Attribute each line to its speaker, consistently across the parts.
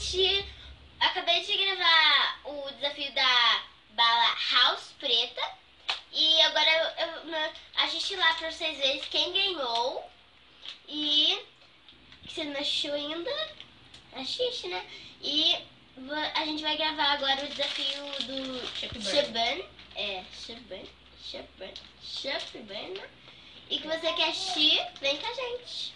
Speaker 1: gente, acabei de gravar o desafio da bala House Preta. E agora eu assisti lá pra vocês verem quem ganhou. E se não assistiu ainda, assiste, né? E a gente vai gravar agora o desafio do Shaban. Shaban. E que você quer assistir, vem com a gente.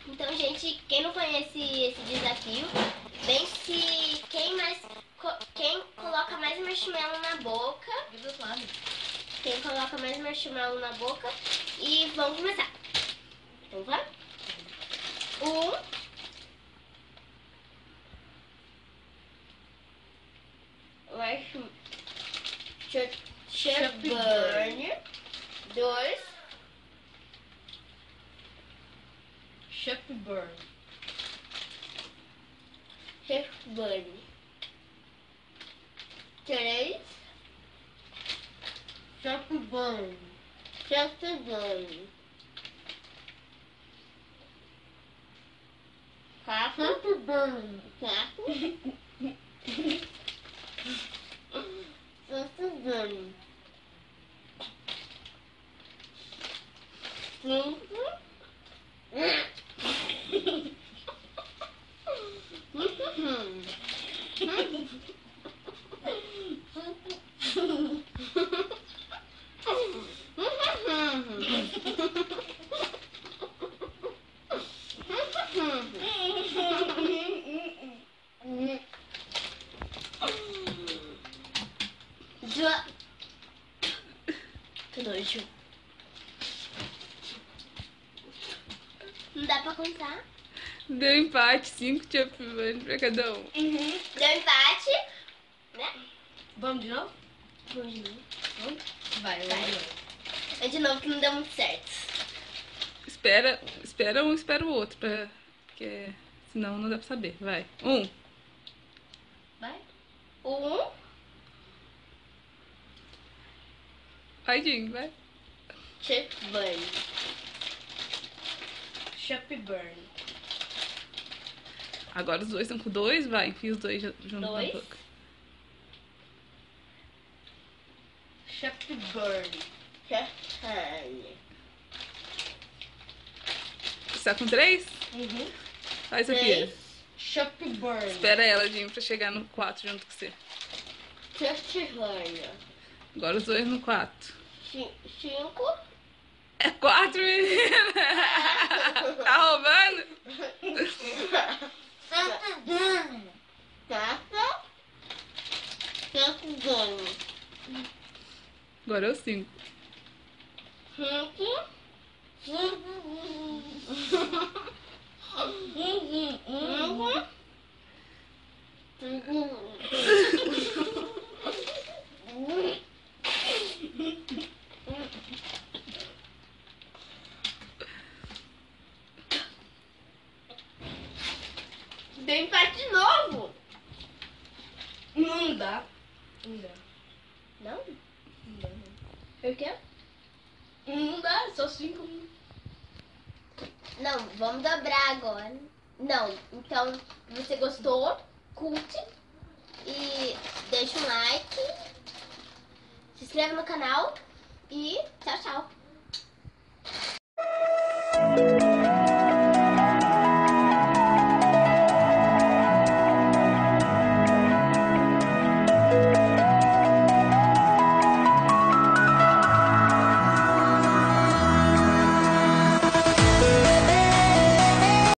Speaker 1: Então, gente, quem não conhece esse desafio, vem se quem coloca mais marshmallow na boca. Quem coloca mais marshmallow na boca. E vamos começar. Então vamos? Shaban. 2
Speaker 2: Shaban.
Speaker 1: 3
Speaker 2: Shaban.
Speaker 1: Que nojo. Não dá pra contar.
Speaker 3: Deu empate, 5 Shaban pra cada um.
Speaker 1: Deu empate, né?
Speaker 2: Vamos de novo?
Speaker 1: Vamos de novo.
Speaker 2: Vai.
Speaker 1: É de novo que não deu muito certo.
Speaker 3: Espera um, espera o outro, porque senão não dá pra saber. Vai. 1.
Speaker 2: Vai.
Speaker 1: 1.
Speaker 3: Vai, Jim, vai.
Speaker 1: Shaban.
Speaker 2: Shaban.
Speaker 3: Agora os dois estão com 2, vai. Enfia os dois junto na boca.
Speaker 2: Shaban.
Speaker 3: Você tá com 3? Vai, Sofia.
Speaker 1: 3.
Speaker 2: Shaban.
Speaker 3: Espera ela, Jim, pra chegar no 4 junto com você.
Speaker 1: Shaban.
Speaker 3: Agora os dois no 4.
Speaker 1: 5.
Speaker 3: É 4, menina! Tá roubando?
Speaker 1: 4.
Speaker 3: Agora é o 5.
Speaker 1: Deu empate de novo.
Speaker 2: Não dá.
Speaker 1: Não? Por quê?
Speaker 2: Não dá, só 5.
Speaker 1: Não, vamos dobrar agora. Não, então, se você gostou, curte e deixa um like, se inscreve no canal e tchau, tchau.